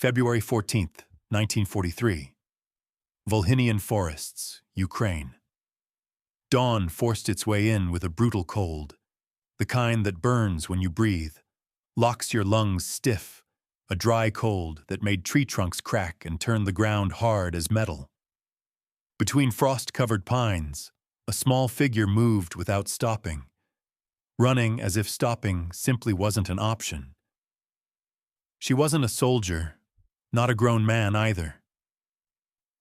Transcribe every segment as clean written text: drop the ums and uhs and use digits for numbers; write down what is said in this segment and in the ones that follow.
February 14th, 1943. Volhynian forests, Ukraine. Dawn forced its way in with a brutal cold, the kind that burns when you breathe, locks your lungs stiff, a dry cold that made tree trunks crack and turned the ground hard as metal. Between frost-covered pines, a small figure moved without stopping, running as if stopping simply wasn't an option. She wasn't a soldier, not a grown man either.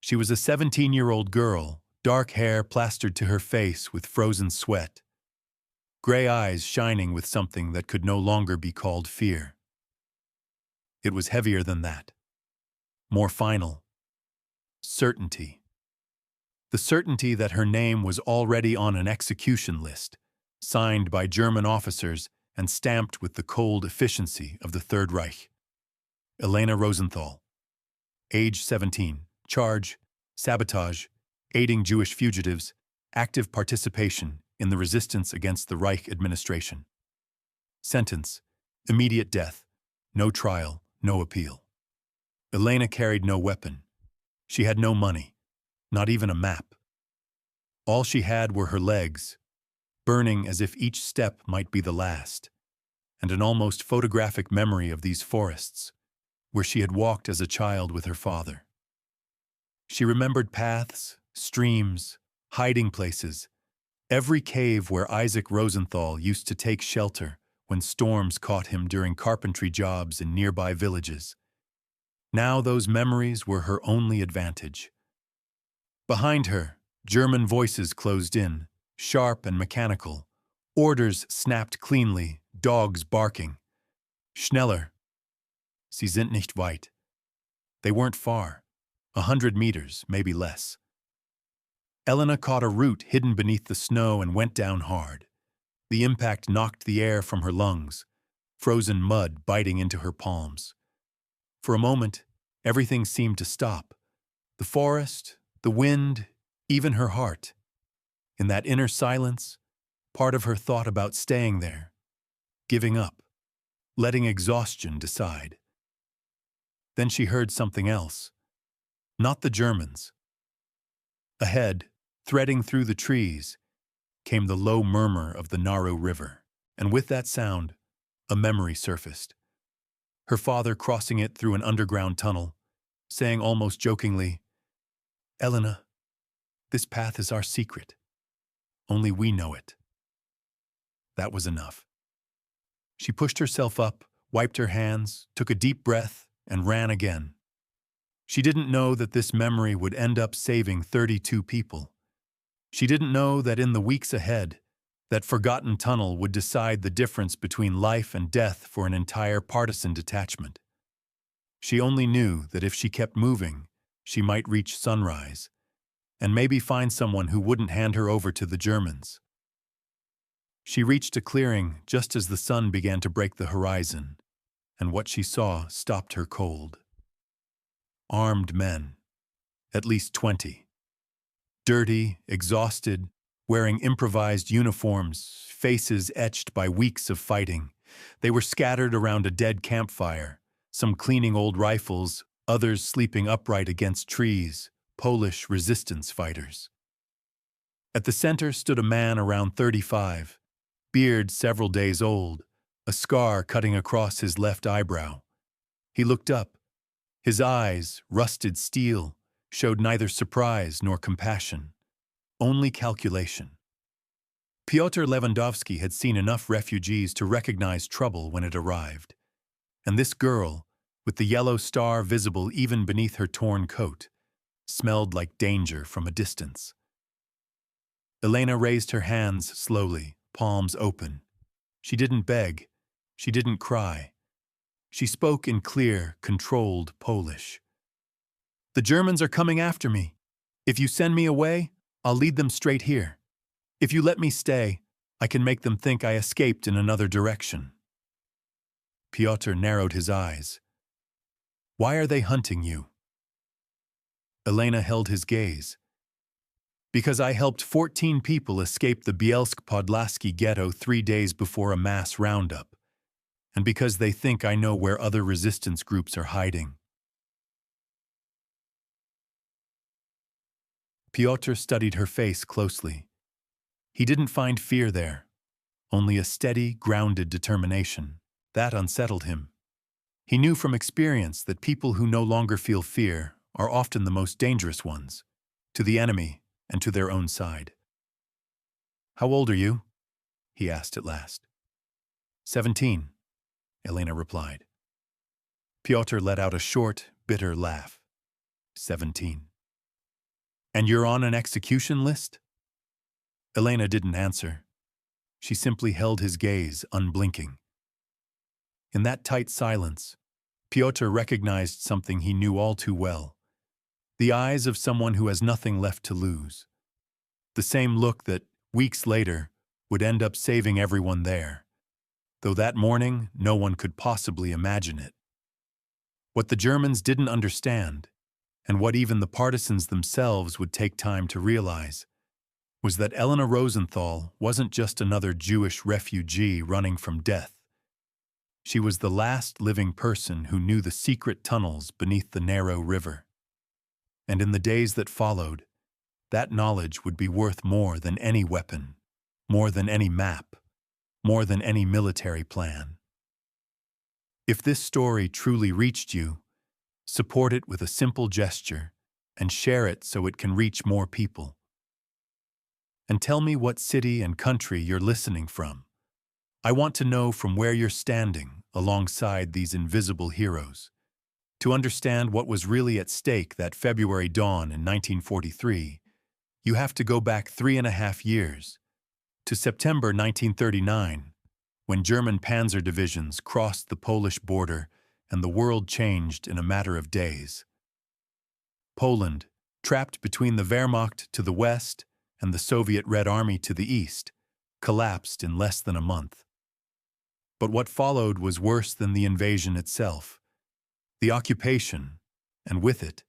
She was a 17-year-old girl, dark hair plastered to her face with frozen sweat, gray eyes shining with something that could no longer be called fear. It was heavier than that, more final. Certainty. The certainty that her name was already on an execution list, signed by German officers and stamped with the cold efficiency of the Third Reich. Elena Rosenthal. Age 17. Charge: sabotage, aiding Jewish fugitives, active participation in the resistance against the Reich administration. Sentence: immediate death, no trial, no appeal. Elena carried no weapon. She had no money, not even a map. All she had were her legs, burning as if each step might be the last, and an almost photographic memory of these forests, where she had walked as a child with her father. She remembered paths, streams, hiding places, every cave where Isaac Rosenthal used to take shelter when storms caught him during carpentry jobs in nearby villages. Now those memories were her only advantage. Behind her, German voices closed in, sharp and mechanical. Orders snapped cleanly, dogs barking. Schneller. Sie sind nicht weit. They weren't far. 100 meters, maybe less. Elena caught a root hidden beneath the snow and went down hard. The impact knocked the air from her lungs, frozen mud biting into her palms. For a moment, everything seemed to stop. The forest, the wind, even her heart. In that inner silence, part of her thought about staying there, giving up, letting exhaustion decide. Then she heard something else. Not the Germans. Ahead, threading through the trees, came the low murmur of the Naru River, and with that sound, a memory surfaced. Her father crossing it through an underground tunnel, saying almost jokingly, "Elena, this path is our secret. Only we know it." That was enough. She pushed herself up, wiped her hands, took a deep breath, and ran again. She didn't know that this memory would end up saving 32 people. She didn't know that in the weeks ahead, that forgotten tunnel would decide the difference between life and death for an entire partisan detachment. She only knew that if she kept moving, she might reach sunrise, and maybe find someone who wouldn't hand her over to the Germans. She reached a clearing just as the sun began to break the horizon, and what she saw stopped her cold. Armed men, at least 20. Dirty, exhausted, wearing improvised uniforms, faces etched by weeks of fighting. They were scattered around a dead campfire, some cleaning old rifles, others sleeping upright against trees, Polish resistance fighters. At the center stood a man around 35, beard several days old, a scar cutting across his left eyebrow. He looked up. His eyes, rusted steel, showed neither surprise nor compassion, only calculation. Pyotr Lewandowski had seen enough refugees to recognize trouble when it arrived. And this girl, with the yellow star visible even beneath her torn coat, smelled like danger from a distance. Elena raised her hands slowly, palms open. She didn't beg. She didn't cry. She spoke in clear, controlled Polish. "The Germans are coming after me. If you send me away, I'll lead them straight here. If you let me stay, I can make them think I escaped in another direction." Pyotr narrowed his eyes. "Why are they hunting you?" Elena held his gaze. "Because I helped 14 people escape the Bielsk-Podlaski ghetto 3 days before a mass roundup. And because they think I know where other resistance groups are hiding." Piotr studied her face closely. He didn't find fear there, only a steady, grounded determination. That unsettled him. He knew from experience that people who no longer feel fear are often the most dangerous ones, to the enemy and to their own side. "How old are you?" he asked at last. 17, Elena replied. Piotr let out a short, bitter laugh. 17. "And you're on an execution list?" Elena didn't answer. She simply held his gaze, unblinking. In that tight silence, Piotr recognized something he knew all too well. The eyes of someone who has nothing left to lose. The same look that, weeks later, would end up saving everyone there. Though that morning, no one could possibly imagine it. What the Germans didn't understand, and what even the partisans themselves would take time to realize, was that Elena Rosenthal wasn't just another Jewish refugee running from death. She was the last living person who knew the secret tunnels beneath the narrow river. And in the days that followed, that knowledge would be worth more than any weapon, more than any map, more than any military plan. If this story truly reached you, support it with a simple gesture and share it so it can reach more people. And tell me what city and country you're listening from. I want to know from where you're standing alongside these invisible heroes. To understand what was really at stake that February dawn in 1943, you have to go back 3.5 years, to September 1939, when German panzer divisions crossed the Polish border and the world changed in a matter of days. Poland, trapped between the Wehrmacht to the west and the Soviet Red Army to the east, collapsed in less than a month. But what followed was worse than the invasion itself. The occupation, and with it,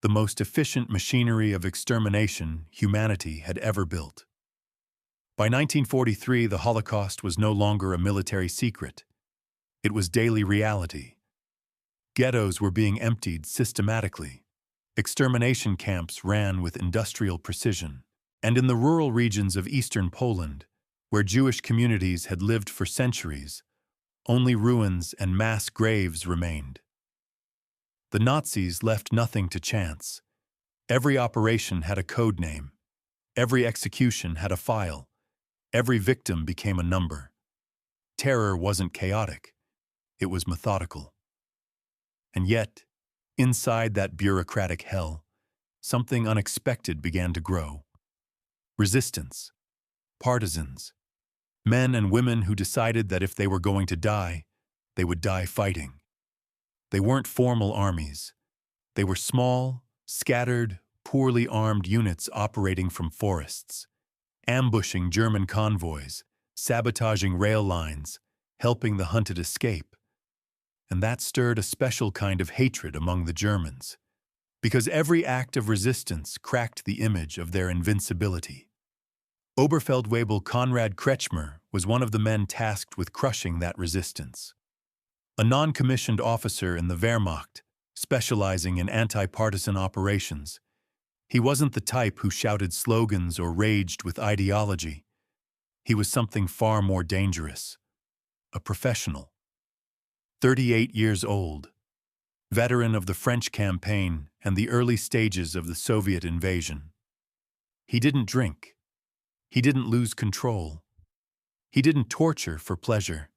the most efficient machinery of extermination humanity had ever built. By 1943, the Holocaust was no longer a military secret. It was daily reality. Ghettos were being emptied systematically. Extermination camps ran with industrial precision. And in the rural regions of eastern Poland, where Jewish communities had lived for centuries, only ruins and mass graves remained. The Nazis left nothing to chance. Every operation had a code name. Every execution had a file. Every victim became a number. Terror wasn't chaotic. It was methodical. And yet, inside that bureaucratic hell, something unexpected began to grow. Resistance. Partisans. Men and women who decided that if they were going to die, they would die fighting. They weren't formal armies. They were small, scattered, poorly armed units operating from forests, ambushing German convoys, sabotaging rail lines, helping the hunted escape. And that stirred a special kind of hatred among the Germans, because every act of resistance cracked the image of their invincibility. Oberfeldwebel Konrad Kretschmer was one of the men tasked with crushing that resistance. A non-commissioned officer in the Wehrmacht, specializing in anti-partisan operations, he wasn't the type who shouted slogans or raged with ideology. He was something far more dangerous. A professional. 38 years old. Veteran of the French campaign and the early stages of the Soviet invasion. He didn't drink. He didn't lose control. He didn't torture for pleasure.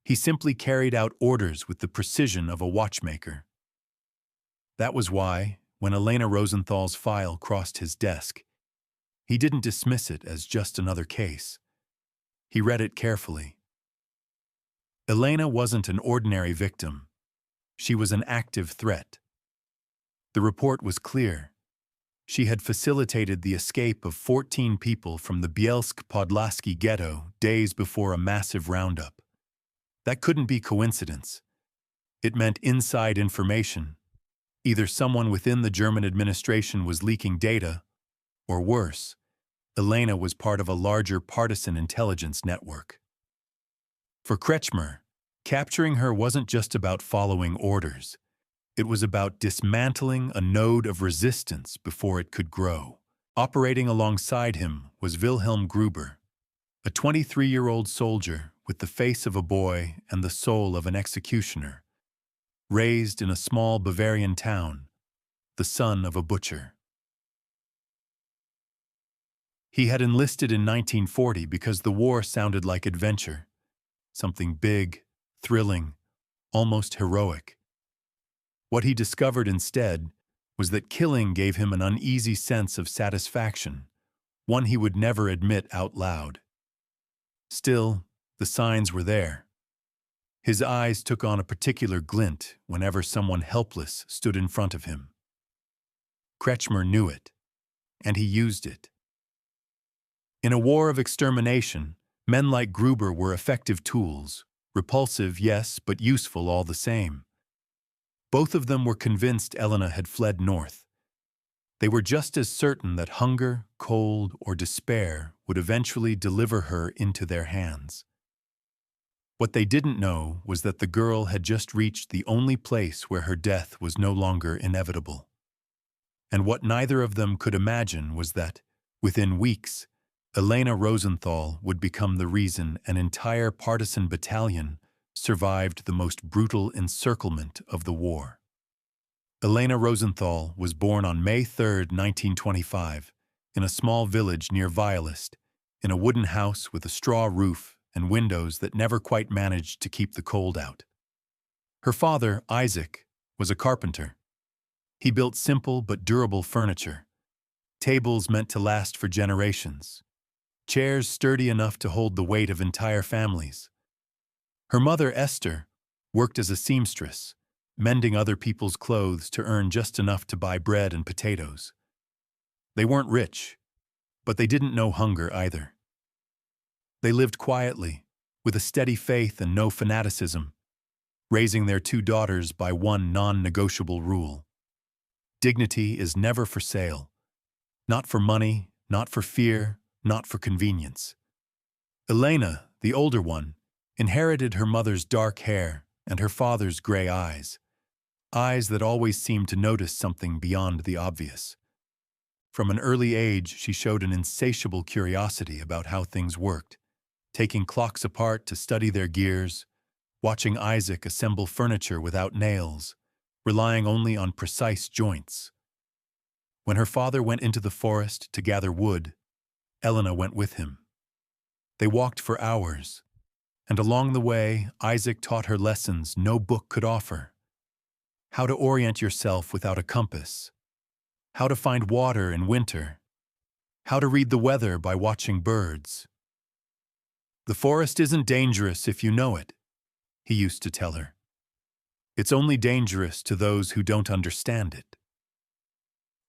He simply carried out orders with the precision of a watchmaker. That was why, when Elena Rosenthal's file crossed his desk, he didn't dismiss it as just another case. He read it carefully. Elena wasn't an ordinary victim. She was an active threat. The report was clear. She had facilitated the escape of 14 people from the Bielsk-Podlaski ghetto days before a massive roundup. That couldn't be coincidence. It meant inside information. Either someone within the German administration was leaking data, or worse, Elena was part of a larger partisan intelligence network. For Kretschmer, capturing her wasn't just about following orders. It was about dismantling a node of resistance before it could grow. Operating alongside him was Wilhelm Gruber, a 23-year-old soldier with the face of a boy and the soul of an executioner, raised in a small Bavarian town, the son of a butcher. He had enlisted in 1940 because the war sounded like adventure, something big, thrilling, almost heroic. What he discovered instead was that killing gave him an uneasy sense of satisfaction, one he would never admit out loud. Still, the signs were there. His eyes took on a particular glint whenever someone helpless stood in front of him. Kretschmer knew it, and he used it. In a war of extermination, men like Gruber were effective tools, repulsive, yes, but useful all the same. Both of them were convinced Elena had fled north. They were just as certain that hunger, cold, or despair would eventually deliver her into their hands. What they didn't know was that the girl had just reached the only place where her death was no longer inevitable. And what neither of them could imagine was that, within weeks, Elena Rosenthal would become the reason an entire partisan battalion survived the most brutal encirclement of the war. Elena Rosenthal was born on May 3, 1925, in a small village near Violist, in a wooden house with a straw roof and windows that never quite managed to keep the cold out. Her father, Isaac, was a carpenter. He built simple but durable furniture, tables meant to last for generations, chairs sturdy enough to hold the weight of entire families. Her mother, Esther, worked as a seamstress, mending other people's clothes to earn just enough to buy bread and potatoes. They weren't rich, but they didn't know hunger either. They lived quietly, with a steady faith and no fanaticism, raising their two daughters by one non-negotiable rule. Dignity is never for sale. Not for money, not for fear, not for convenience. Elena, the older one, inherited her mother's dark hair and her father's gray eyes that always seemed to notice something beyond the obvious. From an early age, she showed an insatiable curiosity about how things worked, taking clocks apart to study their gears, watching Isaac assemble furniture without nails, relying only on precise joints. When her father went into the forest to gather wood, Elena went with him. They walked for hours, and along the way, Isaac taught her lessons no book could offer. How to orient yourself without a compass. How to find water in winter. How to read the weather by watching birds. The forest isn't dangerous if you know it, he used to tell her. It's only dangerous to those who don't understand it.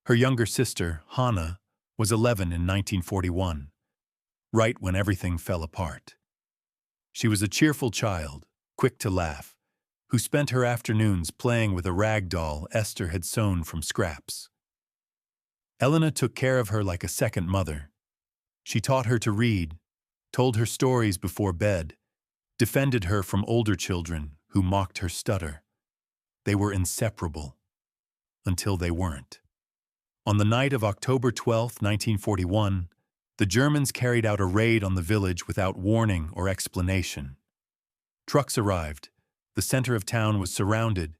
Her younger sister, Hannah, was 11 in 1941, right when everything fell apart. She was a cheerful child, quick to laugh, who spent her afternoons playing with a rag doll Esther had sewn from scraps. Elena took care of her like a second mother. She taught her to read, told her stories before bed, defended her from older children who mocked her stutter. They were inseparable, until they weren't. On the night of October 12, 1941, the Germans carried out a raid on the village without warning or explanation. Trucks arrived, the center of town was surrounded,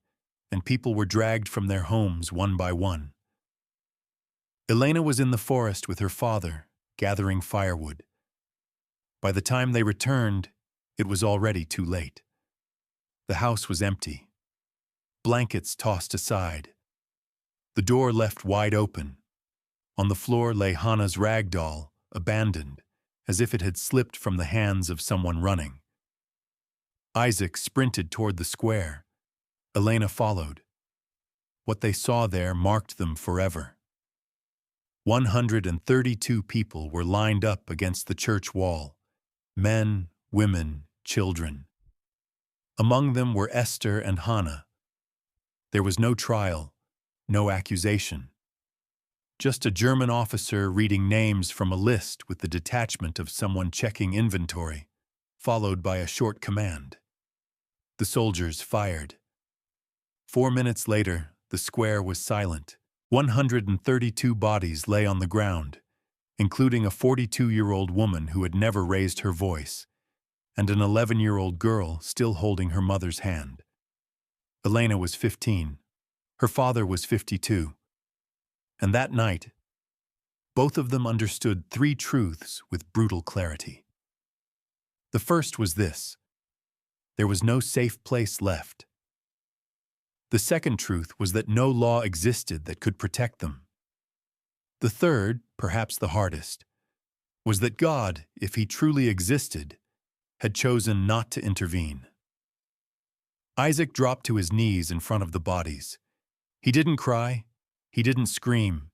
and people were dragged from their homes one by one. Elena was in the forest with her father, gathering firewood. By the time they returned, it was already too late. The house was empty. Blankets tossed aside. The door left wide open. On the floor lay Hannah's rag doll, abandoned, as if it had slipped from the hands of someone running. Isaac sprinted toward the square. Elena followed. What they saw there marked them forever. 132 people were lined up against the church wall. Men, women, children. Among them were Esther and Hannah. There was no trial, no accusation. Just a German officer reading names from a list with the detachment of someone checking inventory, followed by a short command. The soldiers fired. 4 minutes later, the square was silent, 132 bodies lay on the ground, including a 42-year-old woman who had never raised her voice, and an 11-year-old girl still holding her mother's hand. Elena was 15. Her father was 52. And that night, both of them understood three truths with brutal clarity. The first was this: there was no safe place left. The second truth was that no law existed that could protect them. The third, perhaps the hardest, was that God, if he truly existed, had chosen not to intervene. Isaac dropped to his knees in front of the bodies. He didn't cry. He didn't scream.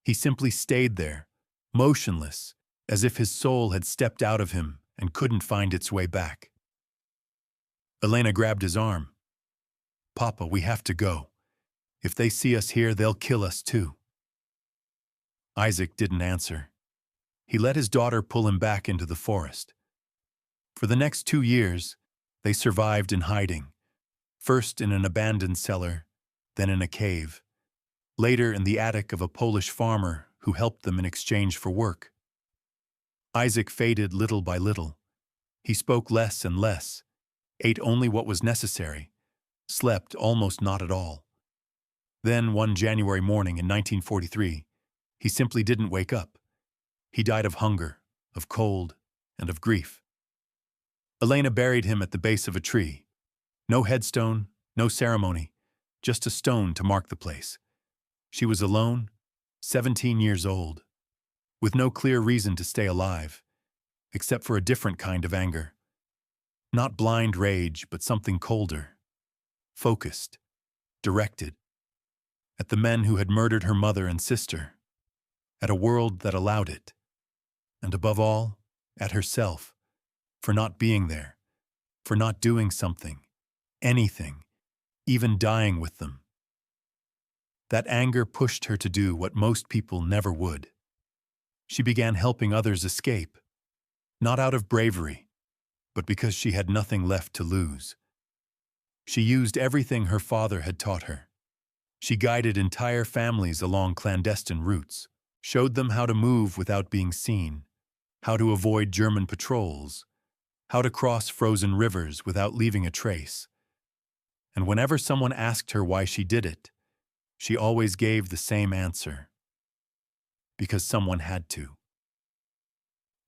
He simply stayed there, motionless, as if his soul had stepped out of him and couldn't find its way back. Elena grabbed his arm. "Papa, we have to go. If they see us here, they'll kill us too." Isaac didn't answer. He let his daughter pull him back into the forest. For the next 2 years, they survived in hiding, first in an abandoned cellar, then in a cave, later in the attic of a Polish farmer who helped them in exchange for work. Isaac faded little by little. He spoke less and less, ate only what was necessary, slept almost not at all. Then, one January morning in 1943, he simply didn't wake up. He died of hunger, of cold, and of grief. Elena buried him at the base of a tree. No headstone, no ceremony, just a stone to mark the place. She was alone, 17 years old, with no clear reason to stay alive, except for a different kind of anger. Not blind rage, but something colder, focused, directed, at the men who had murdered her mother and sister, at a world that allowed it, and above all, at herself, for not being there, for not doing something, anything, even dying with them. That anger pushed her to do what most people never would. She began helping others escape, not out of bravery, but because she had nothing left to lose. She used everything her father had taught her. She guided entire families along clandestine routes, showed them how to move without being seen, how to avoid German patrols, how to cross frozen rivers without leaving a trace. And whenever someone asked her why she did it, she always gave the same answer: because someone had to.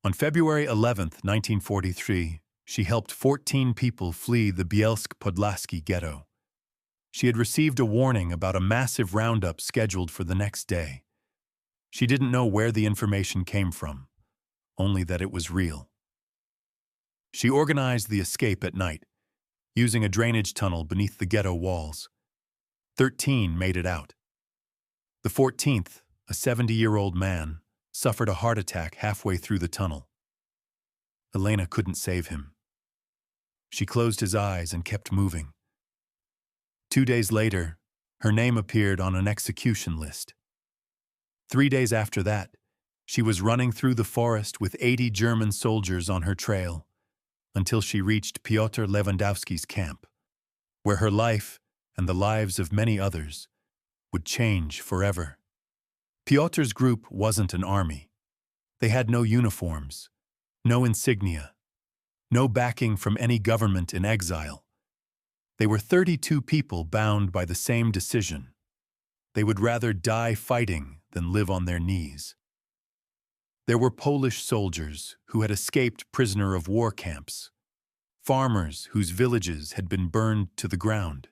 On February 11th, 1943, she helped 14 people flee the Bielsk-Podlaski ghetto. She had received a warning about a massive roundup scheduled for the next day. She didn't know where the information came from, only that it was real. She organized the escape at night, using a drainage tunnel beneath the ghetto walls. 13 made it out. The 14th, a 70-year-old man, suffered a heart attack halfway through the tunnel. Elena couldn't save him. She closed his eyes and kept moving. 2 days later, her name appeared on an execution list. 3 days after that, she was running through the forest with 80 German soldiers on her trail until she reached Piotr Lewandowski's camp, where her life and the lives of many others would change forever. Piotr's group wasn't an army. They had no uniforms, no insignia, no backing from any government in exile. They were 32 people bound by the same decision. They would rather die fighting than live on their knees. There were Polish soldiers who had escaped prisoner of war camps, farmers whose villages had been burned to the ground,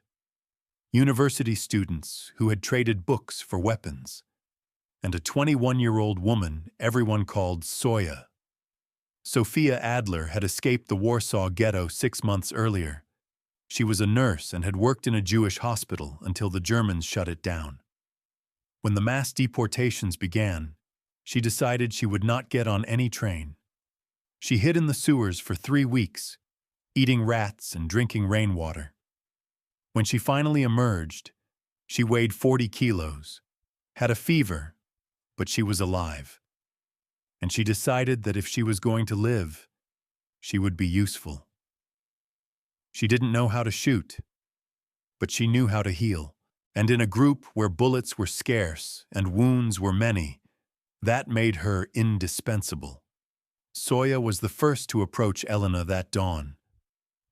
university students who had traded books for weapons, and a 21-year-old woman everyone called Soya. Sophia Adler had escaped the Warsaw Ghetto 6 months earlier. She was a nurse and had worked in a Jewish hospital until the Germans shut it down. When the mass deportations began, she decided she would not get on any train. She hid in the sewers for 3 weeks, eating rats and drinking rainwater. When she finally emerged, she weighed 40 kilos, had a fever, but she was alive. And she decided that if she was going to live, she would be useful. She didn't know how to shoot, but she knew how to heal. And in a group where bullets were scarce and wounds were many, that made her indispensable. Soya was the first to approach Elena that dawn.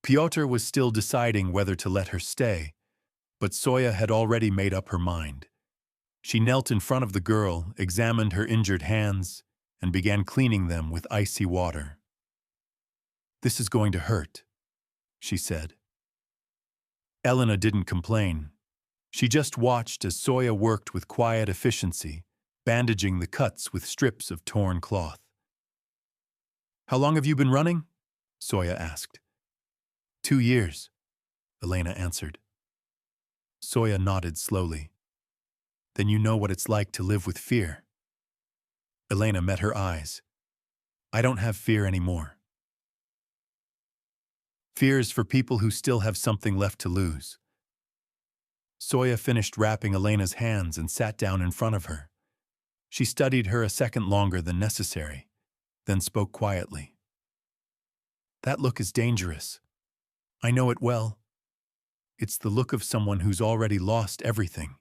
Pyotr was still deciding whether to let her stay, but Soya had already made up her mind. She knelt in front of the girl, examined her injured hands, and began cleaning them with icy water. "This is going to hurt," she said. Elena didn't complain. She just watched as Soya worked with quiet efficiency, bandaging the cuts with strips of torn cloth. "How long have you been running?" Soya asked. 2 years, Elena answered. Soya nodded slowly. "Then you know what it's like to live with fear." Elena met her eyes. "I don't have fear anymore. Fear is for people who still have something left to lose." Soya finished wrapping Elena's hands and sat down in front of her. She studied her a second longer than necessary, then spoke quietly. "That look is dangerous. I know it well. It's the look of someone who's already lost everything.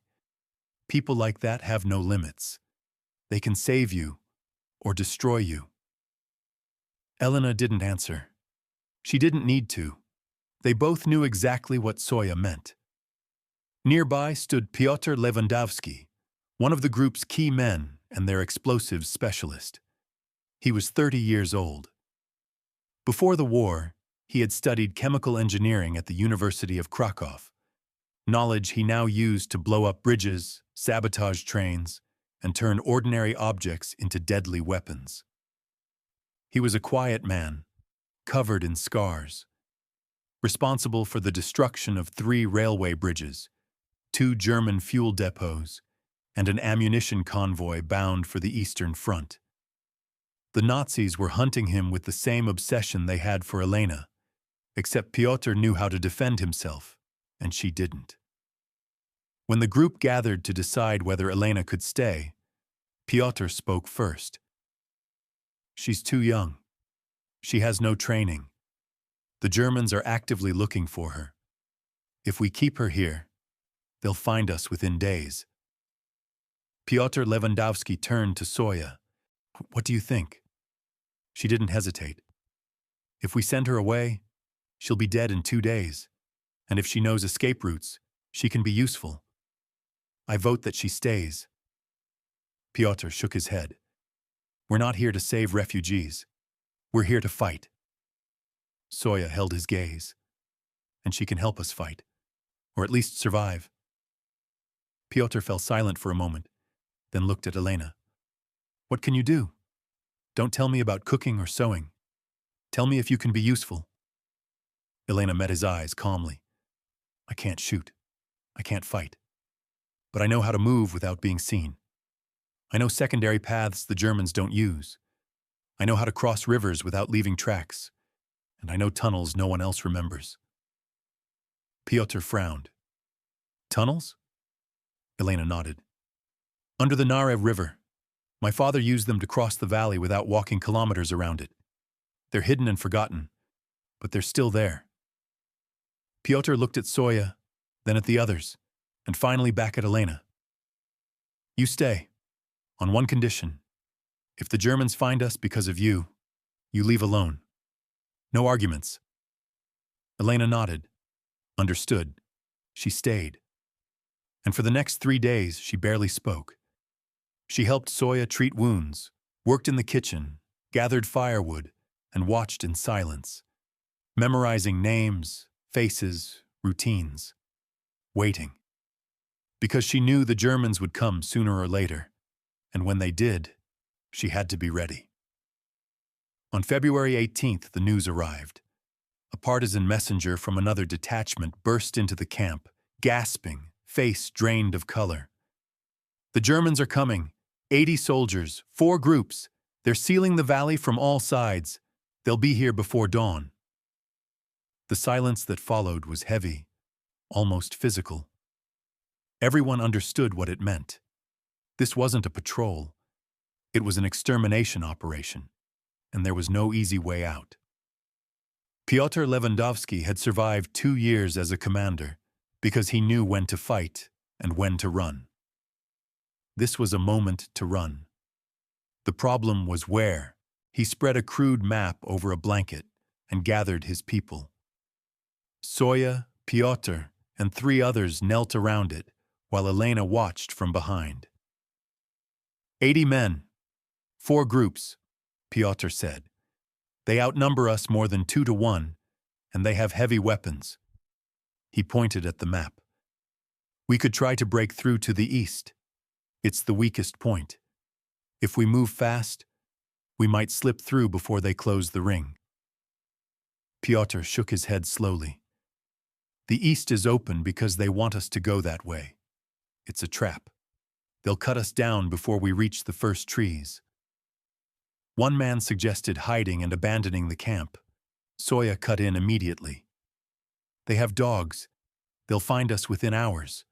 People like that have no limits. They can save you or destroy you." Elena didn't answer. She didn't need to. They both knew exactly what Soya meant. Nearby stood Pyotr Lewandowski, one of the group's key men and their explosives specialist. He was 30 years old. Before the war, he had studied chemical engineering at the University of Krakow, knowledge he now used to blow up bridges, sabotage trains, and turn ordinary objects into deadly weapons. He was a quiet man, covered in scars, responsible for the destruction of 3 railway bridges, 2 German fuel depots, and an ammunition convoy bound for the Eastern Front. The Nazis were hunting him with the same obsession they had for Elena, except Pyotr knew how to defend himself, and she didn't. When the group gathered to decide whether Elena could stay, Pyotr spoke first. "She's too young. She has no training. The Germans are actively looking for her. If we keep her here, they'll find us within days." Pyotr Lewandowski turned to Soya. "What do you think?" She didn't hesitate. "If we send her away, she'll be dead in 2 days. And if she knows escape routes, she can be useful. I vote that she stays." Pyotr shook his head. "We're not here to save refugees. We're here to fight." Soya held his gaze. "And she can help us fight, or at least survive." Pyotr fell silent for a moment, then looked at Elena. "What can you do? Don't tell me about cooking or sewing. Tell me if you can be useful." Elena met his eyes calmly. "I can't shoot. I can't fight. But I know how to move without being seen. I know secondary paths the Germans don't use. I know how to cross rivers without leaving tracks. And I know tunnels no one else remembers." Pyotr frowned. "Tunnels?" Elena nodded. "Under the Narev River. My father used them to cross the valley without walking kilometers around it. They're hidden and forgotten, but they're still there." Pyotr looked at Soya, then at the others, and finally back at Elena. "You stay, on one condition. If the Germans find us because of you, you leave alone. No arguments." Elena nodded. Understood. She stayed. And for the next 3 days, she barely spoke. She helped Soya treat wounds, worked in the kitchen, gathered firewood, and watched in silence, memorizing names, faces, routines, waiting. Because she knew the Germans would come sooner or later, and when they did, she had to be ready. On February 18th, the news arrived. A partisan messenger from another detachment burst into the camp, gasping, face drained of color. "The Germans are coming. 80 soldiers, 4 groups. They're sealing the valley from all sides. They'll be here before dawn." The silence that followed was heavy, almost physical. Everyone understood what it meant. This wasn't a patrol. It was an extermination operation, and there was no easy way out. Pyotr Lewandowski had survived 2 years as a commander because he knew when to fight and when to run. This was a moment to run. The problem was where. He spread a crude map over a blanket and gathered his people. Soya, Piotr, and 3 others knelt around it while Elena watched from behind. 80 men. 4 groups, Piotr said. They outnumber us more than 2 to 1, and they have heavy weapons. He pointed at the map. We could try to break through to the east. It's the weakest point. If we move fast, we might slip through before they close the ring. Piotr shook his head slowly. The east is open because they want us to go that way. It's a trap. They'll cut us down before we reach the first trees. One man suggested hiding and abandoning the camp. Soya cut in immediately. They have dogs. They'll find us within hours.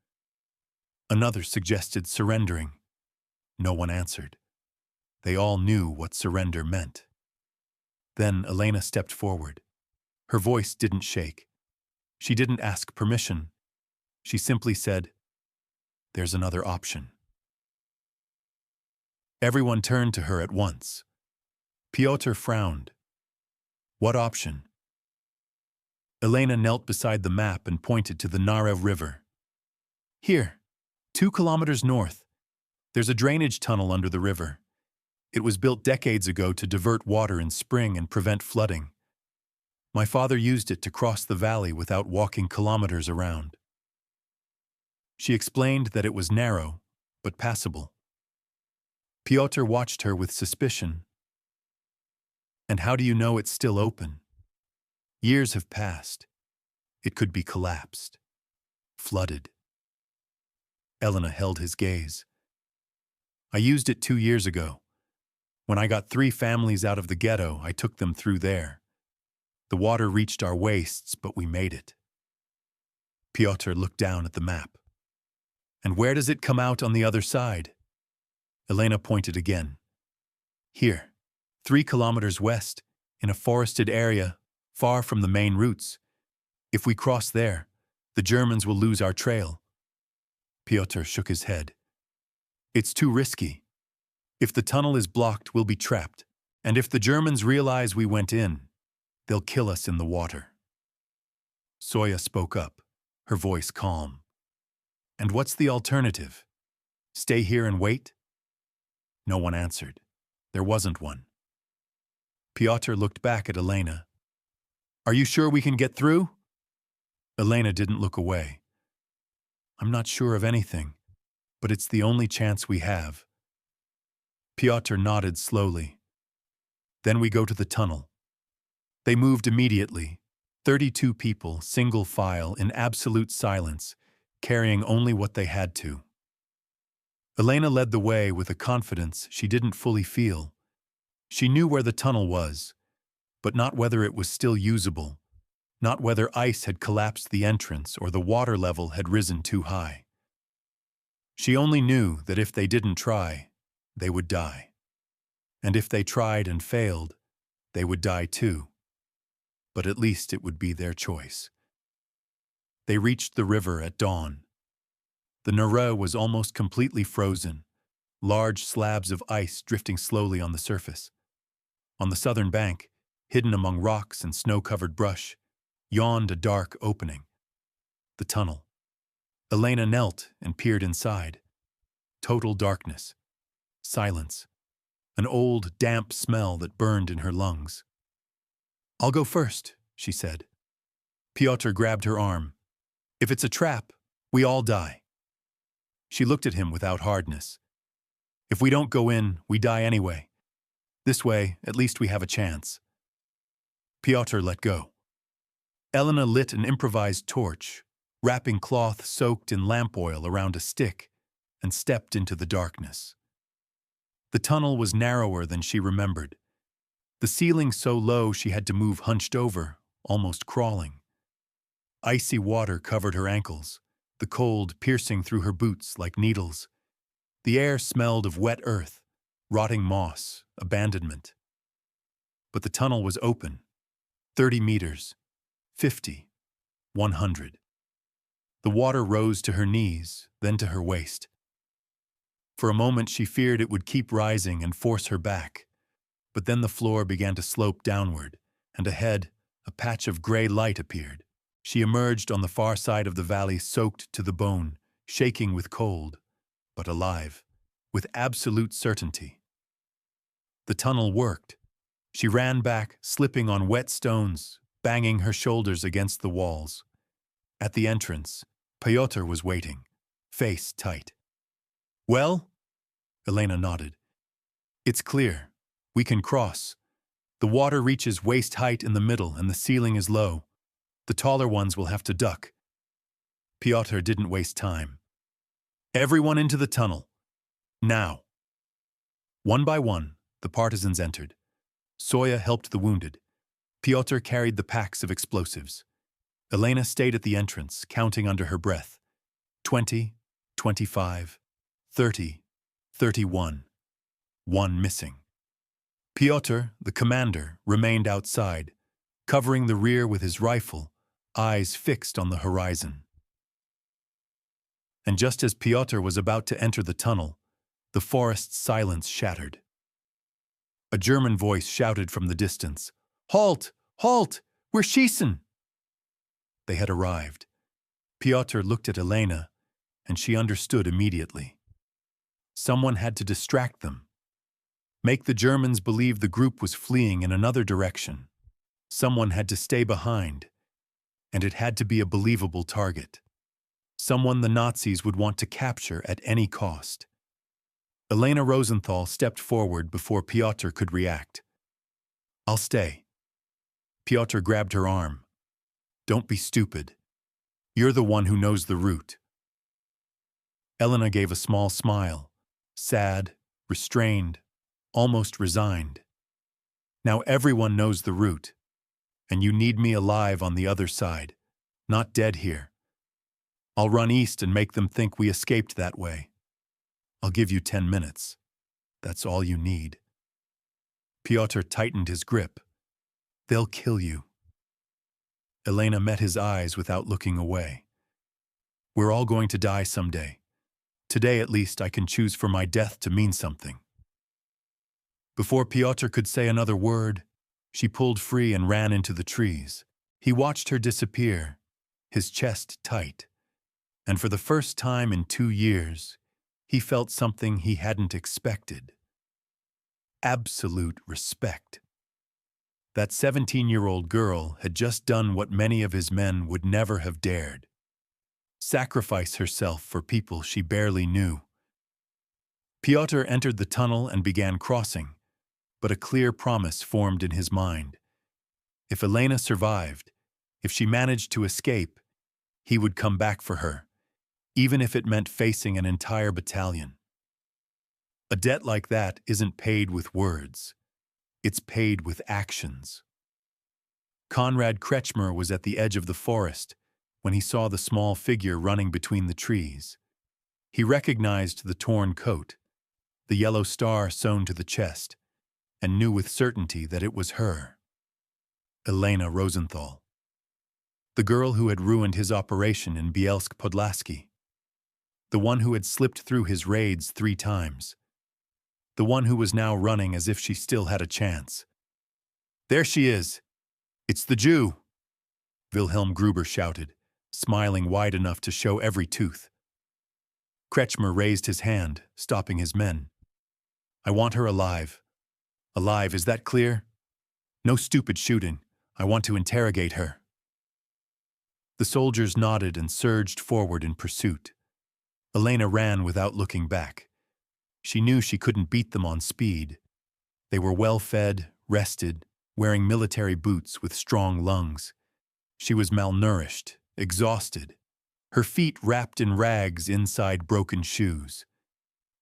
Another suggested surrendering. No one answered. They all knew what surrender meant. Then Elena stepped forward. Her voice didn't shake. She didn't ask permission. She simply said, "There's another option." Everyone turned to her at once. Piotr frowned. What option? Elena knelt beside the map and pointed to the Nara River. Here, 2 kilometers north. There's a drainage tunnel under the river. It was built decades ago to divert water in spring and prevent flooding. My father used it to cross the valley without walking kilometers around. She explained that it was narrow, but passable. Piotr watched her with suspicion. And how do you know it's still open? Years have passed. It could be collapsed. Flooded. Elena held his gaze. I used it 2 years ago. When I got 3 families out of the ghetto, I took them through there. The water reached our waists, but we made it. Piotr looked down at the map. And where does it come out on the other side? Elena pointed again. Here, 3 kilometers west, in a forested area, far from the main routes. If we cross there, the Germans will lose our trail. Piotr shook his head. It's too risky. If the tunnel is blocked, we'll be trapped. And if the Germans realize we went in, they'll kill us in the water. Soya spoke up, her voice calm. And what's the alternative? Stay here and wait? No one answered. There wasn't one. Piotr looked back at Elena. Are you sure we can get through? Elena didn't look away. I'm not sure of anything, but it's the only chance we have. Piotr nodded slowly. Then we go to the tunnel. They moved immediately, 32 people, single file, in absolute silence, carrying only what they had to. Elena led the way with a confidence she didn't fully feel. She knew where the tunnel was, but not whether it was still usable, not whether ice had collapsed the entrance or the water level had risen too high. She only knew that if they didn't try, they would die. And if they tried and failed, they would die too. But at least it would be their choice. They reached the river at dawn. The Nara was almost completely frozen, large slabs of ice drifting slowly on the surface. On the southern bank, hidden among rocks and snow-covered brush, yawned a dark opening. The tunnel. Elena knelt and peered inside. Total darkness. Silence. An old, damp smell that burned in her lungs. I'll go first, she said. Piotr grabbed her arm. If it's a trap, we all die. She looked at him without hardness. If we don't go in, we die anyway. This way, at least we have a chance. Piotr let go. Elena lit an improvised torch, wrapping cloth soaked in lamp oil around a stick, and stepped into the darkness. The tunnel was narrower than she remembered. The ceiling so low she had to move hunched over, almost crawling. Icy water covered her ankles, the cold piercing through her boots like needles. The air smelled of wet earth, rotting moss, abandonment. But the tunnel was open. 30 meters, 50, 100. The water rose to her knees, then to her waist. For a moment she feared it would keep rising and force her back, but then the floor began to slope downward, and ahead, a patch of gray light appeared. She emerged on the far side of the valley, soaked to the bone, shaking with cold, but alive, with absolute certainty. The tunnel worked. She ran back, slipping on wet stones, banging her shoulders against the walls. At the entrance, Pyotr was waiting, face tight. "Well?" Elena nodded. "It's clear. We can cross. The water reaches waist height in the middle and the ceiling is low. The taller ones will have to duck." Pyotr didn't waste time. "Everyone into the tunnel. Now." One by one, the partisans entered. Soya helped the wounded. Pyotr carried the packs of explosives. Elena stayed at the entrance, counting under her breath. 20, 25, 30, 31. One missing. Pyotr, the commander, remained outside, covering the rear with his rifle, eyes fixed on the horizon. And just as Pyotr was about to enter the tunnel, the forest's silence shattered. A German voice shouted from the distance, "Halt! Halt! We're schießen!" They had arrived. Pyotr looked at Elena, and she understood immediately. Someone had to distract them. Make the Germans believe the group was fleeing in another direction. Someone had to stay behind, and it had to be a believable target. Someone the Nazis would want to capture at any cost. Elena Rosenthal stepped forward before Pyotr could react. "I'll stay." Pyotr grabbed her arm. "Don't be stupid. You're the one who knows the route." Elena gave a small smile, sad, restrained, almost resigned. "Now everyone knows the route, and you need me alive on the other side, not dead here. I'll run east and make them think we escaped that way. I'll give you 10 minutes. That's all you need." Pyotr tightened his grip. "They'll kill you." Elena met his eyes without looking away. "We're all going to die someday. Today, at least, I can choose for my death to mean something." Before Pyotr could say another word, she pulled free and ran into the trees. He watched her disappear, his chest tight, and for the first time in 2 years, he felt something he hadn't expected. Absolute respect. That 17-year-old girl had just done what many of his men would never have dared. Sacrifice herself for people she barely knew. Pyotr entered the tunnel and began crossing, but a clear promise formed in his mind. If Elena survived, if she managed to escape, he would come back for her, even if it meant facing an entire battalion. A debt like that isn't paid with words. It's paid with actions. Konrad Kretschmer was at the edge of the forest when he saw the small figure running between the trees. He recognized the torn coat, the yellow star sewn to the chest, and knew with certainty that it was her. Elena Rosenthal. The girl who had ruined his operation in Bielsk-Podlasky. The one who had slipped through his raids 3 times. The one who was now running as if she still had a chance. "There she is! It's the Jew!" Wilhelm Gruber shouted, smiling wide enough to show every tooth. Kretschmer raised his hand, stopping his men. "I want her alive. Alive, is that clear? No stupid shooting. I want to interrogate her." The soldiers nodded and surged forward in pursuit. Elena ran without looking back. She knew she couldn't beat them on speed. They were well-fed, rested, wearing military boots with strong lungs. She was malnourished, exhausted, her feet wrapped in rags inside broken shoes.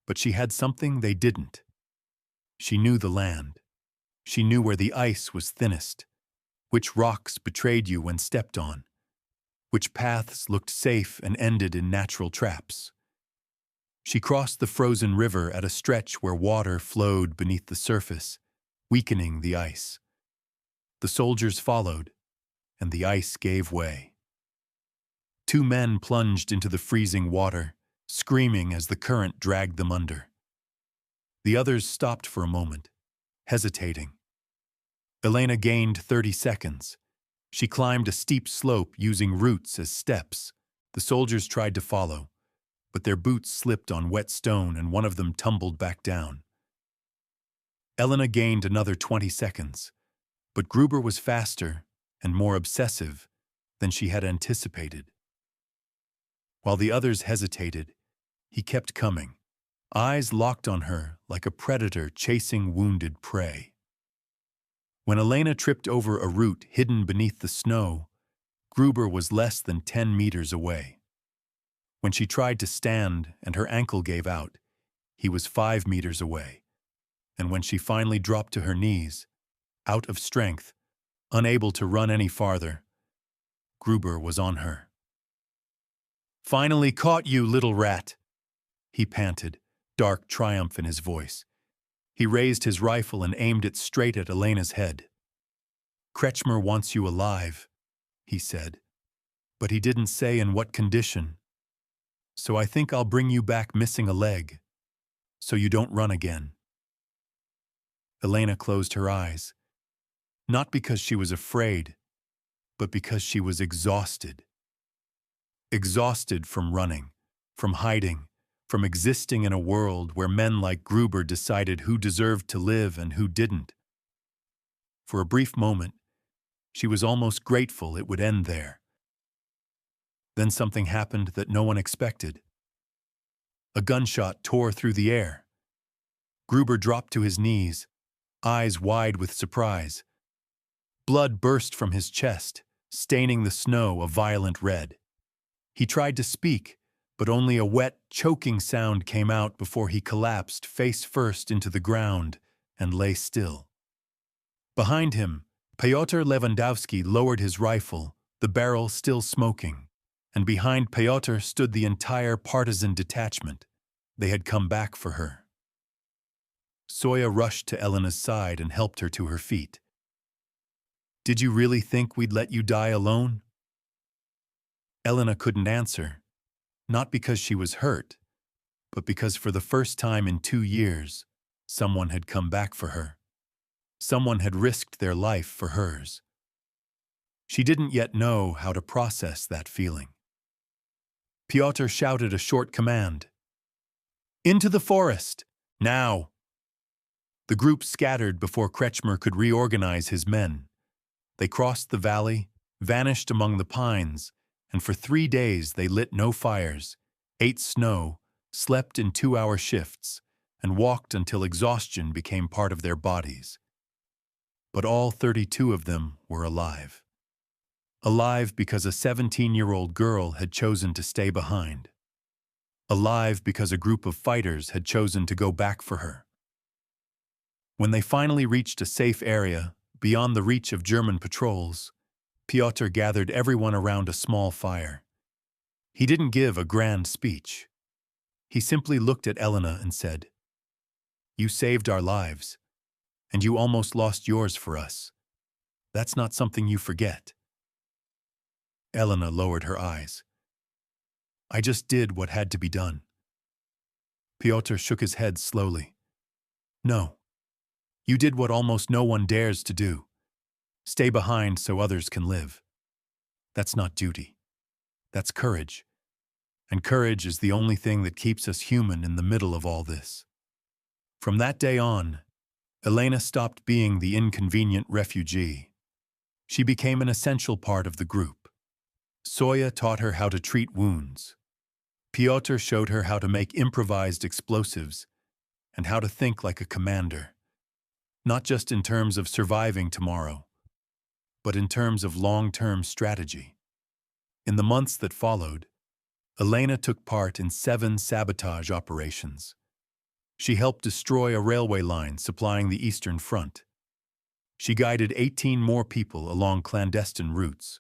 But she had something they didn't. She knew the land. She knew where the ice was thinnest, which rocks betrayed you when stepped on, which paths looked safe and ended in natural traps. She crossed the frozen river at a stretch where water flowed beneath the surface, weakening the ice. The soldiers followed, and the ice gave way. 2 men plunged into the freezing water, screaming as the current dragged them under. The others stopped for a moment, hesitating. Elena gained 30 seconds. She climbed a steep slope using roots as steps. The soldiers tried to follow, but their boots slipped on wet stone and one of them tumbled back down. Elena gained another 20 seconds, but Gruber was faster and more obsessive than she had anticipated. While the others hesitated, he kept coming, eyes locked on her like a predator chasing wounded prey. When Elena tripped over a root hidden beneath the snow, Gruber was less than 10 meters away. When she tried to stand and her ankle gave out, he was 5 meters away. And when she finally dropped to her knees, out of strength, unable to run any farther, Gruber was on her. "Finally caught you, little rat," he panted, dark triumph in his voice. He raised his rifle and aimed it straight at Elena's head. "Kretschmer wants you alive," he said, "but he didn't say in what condition. So I think I'll bring you back missing a leg, so you don't run again." Elena closed her eyes, not because she was afraid, but because she was exhausted. Exhausted from running, from hiding, from existing in a world where men like Gruber decided who deserved to live and who didn't. For a brief moment, she was almost grateful it would end there. Then something happened that no one expected. A gunshot tore through the air. Gruber dropped to his knees, eyes wide with surprise. Blood burst from his chest, staining the snow a violent red. He tried to speak, but only a wet, choking sound came out before he collapsed face first into the ground and lay still. Behind him, Pyotr Lewandowski lowered his rifle, the barrel still smoking, and behind Pyotr stood the entire partisan detachment. They had come back for her. Soya rushed to Elena's side and helped her to her feet. "Did you really think we'd let you die alone?" Elena couldn't answer, not because she was hurt, but because for the first time in 2 years, someone had come back for her. Someone had risked their life for hers. She didn't yet know how to process that feeling. Pyotr shouted a short command. "Into the forest, now!" The group scattered before Kretschmer could reorganize his men. They crossed the valley, vanished among the pines, and for 3 days they lit no fires, ate snow, slept in 2-hour shifts, and walked until exhaustion became part of their bodies. But all 32 of them were alive. Alive because a 17-year-old girl had chosen to stay behind. Alive because a group of fighters had chosen to go back for her. When they finally reached a safe area, beyond the reach of German patrols, Pyotr gathered everyone around a small fire. He didn't give a grand speech. He simply looked at Elena and said, "You saved our lives, and you almost lost yours for us. That's not something you forget." Elena lowered her eyes. "I just did what had to be done." Pyotr shook his head slowly. "No. You did what almost no one dares to do. Stay behind so others can live. That's not duty. That's courage. And courage is the only thing that keeps us human in the middle of all this." From that day on, Elena stopped being the inconvenient refugee. She became an essential part of the group. Soya taught her how to treat wounds. Pyotr showed her how to make improvised explosives and how to think like a commander. Not just in terms of surviving tomorrow, but in terms of long-term strategy. In the months that followed, Elena took part in 7 sabotage operations. She helped destroy a railway line supplying the Eastern Front. She guided 18 more people along clandestine routes.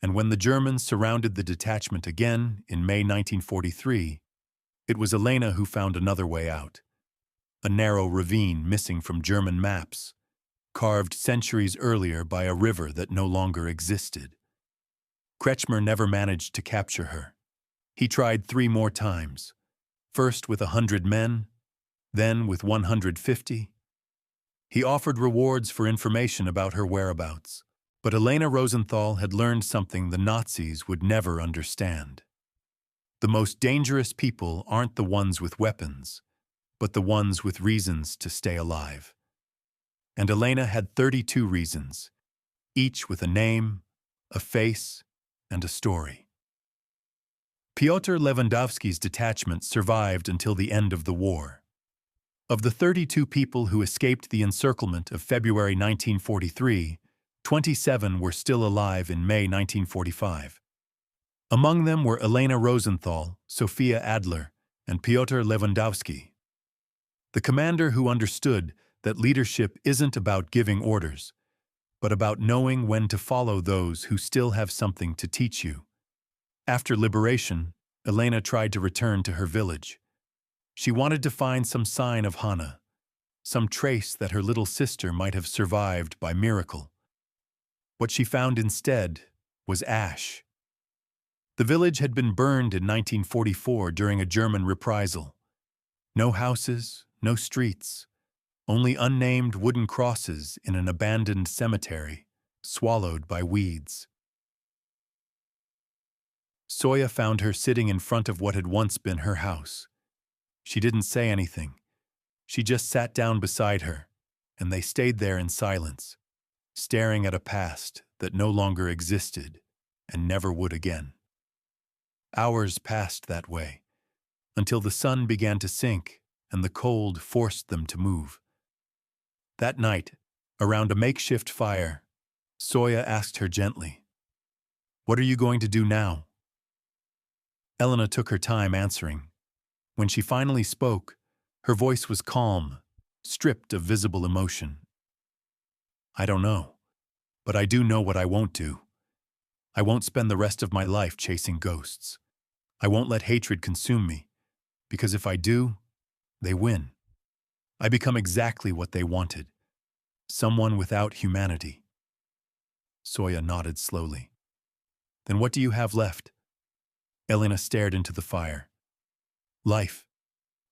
And when the Germans surrounded the detachment again in May 1943, it was Elena who found another way out. A narrow ravine missing from German maps, carved centuries earlier by a river that no longer existed. Kretschmer never managed to capture her. He tried 3 more times, first with 100 men, then with 150. He offered rewards for information about her whereabouts, but Elena Rosenthal had learned something the Nazis would never understand. The most dangerous people aren't the ones with weapons, but the ones with reasons to stay alive. And Elena had 32 reasons, each with a name, a face, and a story. Pyotr Lewandowski's detachment survived until the end of the war. Of the 32 people who escaped the encirclement of February 1943, 27 were still alive in May 1945. Among them were Elena Rosenthal, Sophia Adler, and Pyotr Lewandowski. The commander who understood that leadership isn't about giving orders, but about knowing when to follow those who still have something to teach you. After liberation, Elena tried to return to her village. She wanted to find some sign of Hana, some trace that her little sister might have survived by miracle. What she found instead was ash. The village had been burned in 1944 during a German reprisal. No houses, no streets, only unnamed wooden crosses in an abandoned cemetery, swallowed by weeds. Soya found her sitting in front of what had once been her house. She didn't say anything. She just sat down beside her, and they stayed there in silence, staring at a past that no longer existed and never would again. Hours passed that way, until the sun began to sink and the cold forced them to move. That night, around a makeshift fire, Soya asked her gently, "What are you going to do now?" Elena took her time answering. When she finally spoke, her voice was calm, stripped of visible emotion. "I don't know, but I do know what I won't do. I won't spend the rest of my life chasing ghosts. I won't let hatred consume me, because if I do, they win. I become exactly what they wanted, someone without humanity." Soya nodded slowly. "Then what do you have left?" Elena stared into the fire. "Life.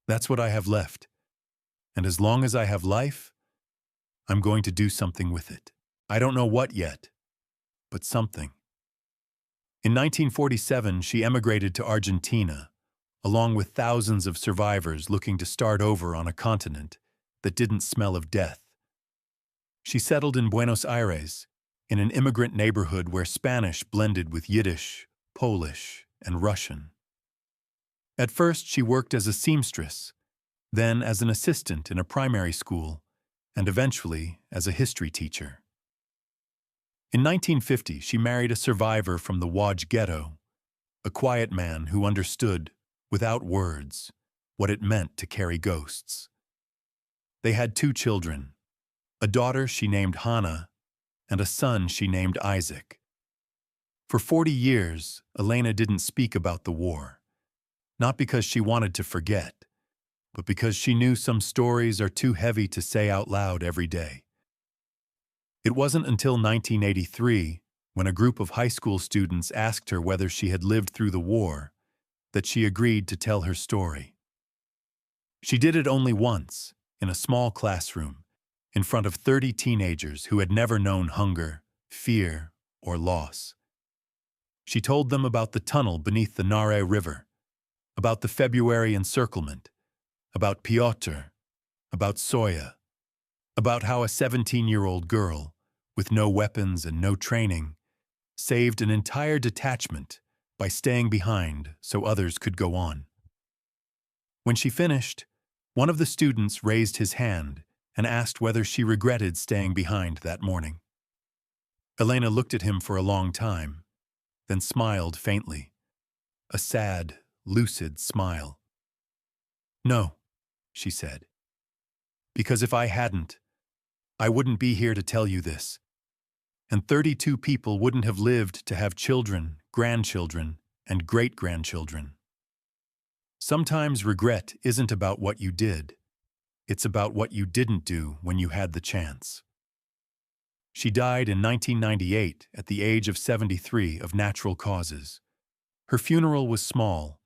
That's what I have left. And as long as I have life, I'm going to do something with it. I don't know what yet, but something." In 1947, she emigrated to Argentina, along with thousands of survivors looking to start over on a continent that didn't smell of death. She settled in Buenos Aires, in an immigrant neighborhood where Spanish blended with Yiddish, Polish, and Russian. At first, she worked as a seamstress, then as an assistant in a primary school, and eventually as a history teacher. In 1950, she married a survivor from the Łódź ghetto, a quiet man who understood, without words, what it meant to carry ghosts. They had 2 children, a daughter she named Hana, and a son she named Isaac. For 40 years, Elena didn't speak about the war, not because she wanted to forget, but because she knew some stories are too heavy to say out loud every day. It wasn't until 1983, when a group of high school students asked her whether she had lived through the war, that she agreed to tell her story. She did it only once, in a small classroom, in front of 30 teenagers who had never known hunger, fear, or loss. She told them about the tunnel beneath the Nare River, about the February encirclement, about Pyotr, about Soya, about how a 17-year-old girl, with no weapons and no training, saved an entire detachment by staying behind so others could go on. When she finished, one of the students raised his hand and asked whether she regretted staying behind that morning. Elena looked at him for a long time, then smiled faintly, a sad, lucid smile. "No," she said, "because if I hadn't, I wouldn't be here to tell you this. And 32 people wouldn't have lived to have children, grandchildren, and great-grandchildren. Sometimes regret isn't about what you did. It's about what you didn't do when you had the chance." She died in 1998 at the age of 73 of natural causes. Her funeral was small,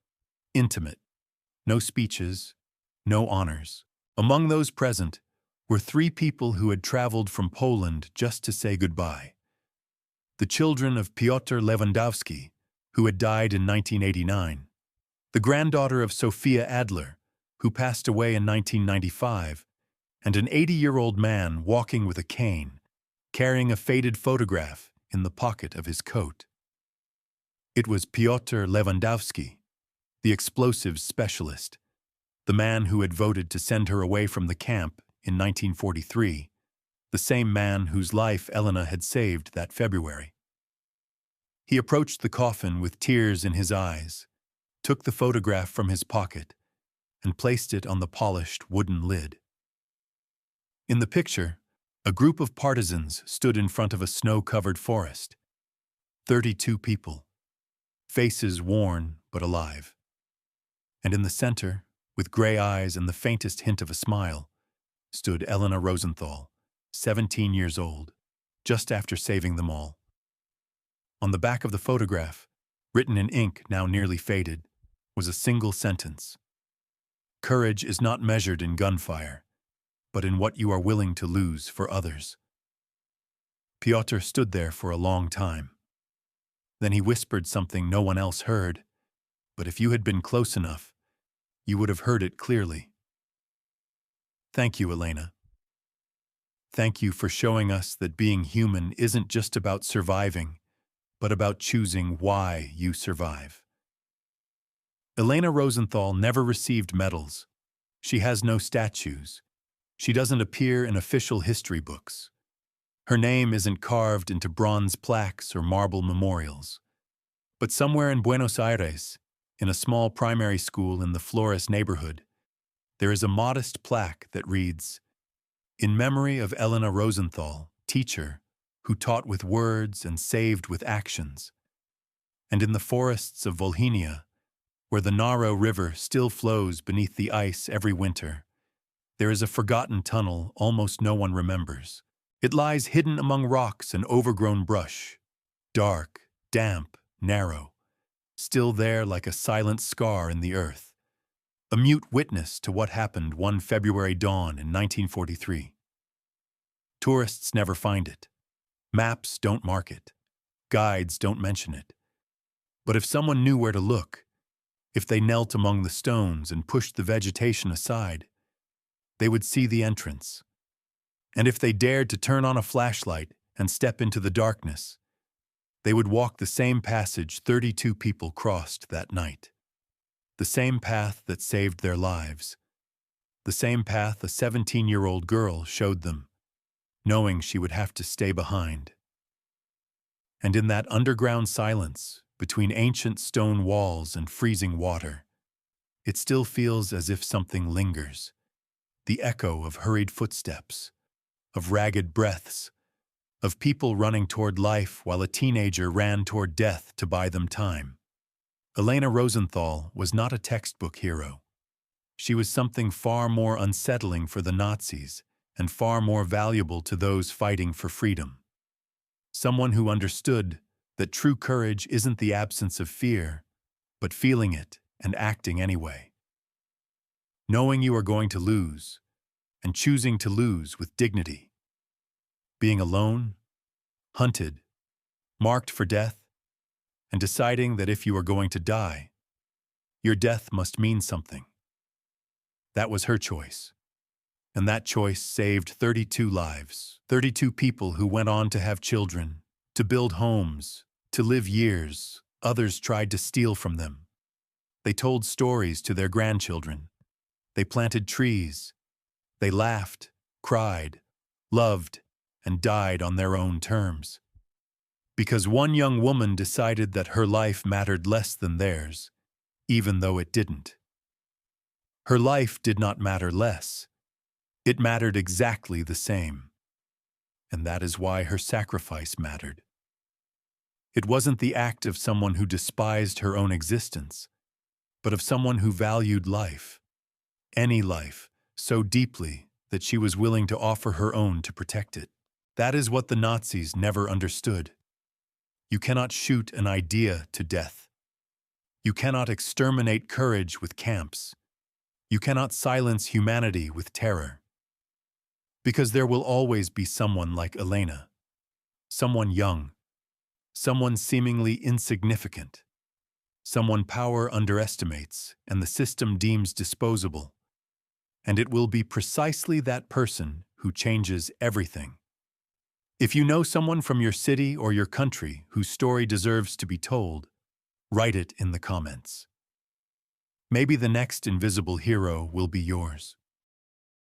intimate. No speeches, no honors. Among those present were 3 people who had traveled from Poland just to say goodbye. The children of Piotr Lewandowski, who had died in 1989, the granddaughter of Sophia Adler, who passed away in 1995, and an 80-year-old man walking with a cane, carrying a faded photograph in the pocket of his coat. It was Piotr Lewandowski, the explosives specialist, the man who had voted to send her away from the camp in 1943, the same man whose life Elena had saved that February. He approached the coffin with tears in his eyes, took the photograph from his pocket, and placed it on the polished wooden lid. In the picture, a group of partisans stood in front of a snow-covered forest. 32 people, faces worn but alive. And in the center, with gray eyes and the faintest hint of a smile, stood Elena Rosenthal, 17 years old, just after saving them all. On the back of the photograph, written in ink now nearly faded, was a single sentence. Courage is not measured in gunfire, but in what you are willing to lose for others. Piotr stood there for a long time. Then he whispered something no one else heard, but if you had been close enough, you would have heard it clearly. Thank you, Elena. Thank you for showing us that being human isn't just about surviving, but about choosing why you survive. Elena Rosenthal never received medals. She has no statues. She doesn't appear in official history books. Her name isn't carved into bronze plaques or marble memorials. But somewhere in Buenos Aires, in a small primary school in the Flores neighborhood, there is a modest plaque that reads, "In memory of Elena Rosenthal, teacher, who taught with words and saved with actions." And in the forests of Volhynia, where the Naro River still flows beneath the ice every winter, there is a forgotten tunnel almost no one remembers. It lies hidden among rocks and overgrown brush, dark, damp, narrow, still there like a silent scar in the earth, a mute witness to what happened one February dawn in 1943. Tourists never find it. Maps don't mark it. Guides don't mention it. But if someone knew where to look, if they knelt among the stones and pushed the vegetation aside, they would see the entrance. And if they dared to turn on a flashlight and step into the darkness, they would walk the same passage 32 people crossed that night. The same path that saved their lives. The same path a 17-year-old girl showed them, knowing she would have to stay behind. And in that underground silence, between ancient stone walls and freezing water, it still feels as if something lingers. The echo of hurried footsteps, of ragged breaths, of people running toward life while a teenager ran toward death to buy them time. Elena Rosenthal was not a textbook hero. She was something far more unsettling for the Nazis and far more valuable to those fighting for freedom. Someone who understood that true courage isn't the absence of fear, but feeling it and acting anyway. Knowing you are going to lose, and choosing to lose with dignity. Being alone, hunted, marked for death, and deciding that if you are going to die, your death must mean something. That was her choice. And that choice saved 32 lives, 32 people who went on to have children, to build homes, to live years others tried to steal from them. They told stories to their grandchildren. They planted trees. They laughed, cried, loved, and died on their own terms. Because one young woman decided that her life mattered less than theirs, even though it didn't. Her life did not matter less. It mattered exactly the same. And that is why her sacrifice mattered. It wasn't the act of someone who despised her own existence, but of someone who valued life, any life, so deeply that she was willing to offer her own to protect it. That is what the Nazis never understood. You cannot shoot an idea to death. You cannot exterminate courage with camps. You cannot silence humanity with terror. Because there will always be someone like Elena. Someone young. Someone seemingly insignificant. Someone power underestimates and the system deems disposable. And it will be precisely that person who changes everything. If you know someone from your city or your country whose story deserves to be told, write it in the comments. Maybe the next invisible hero will be yours.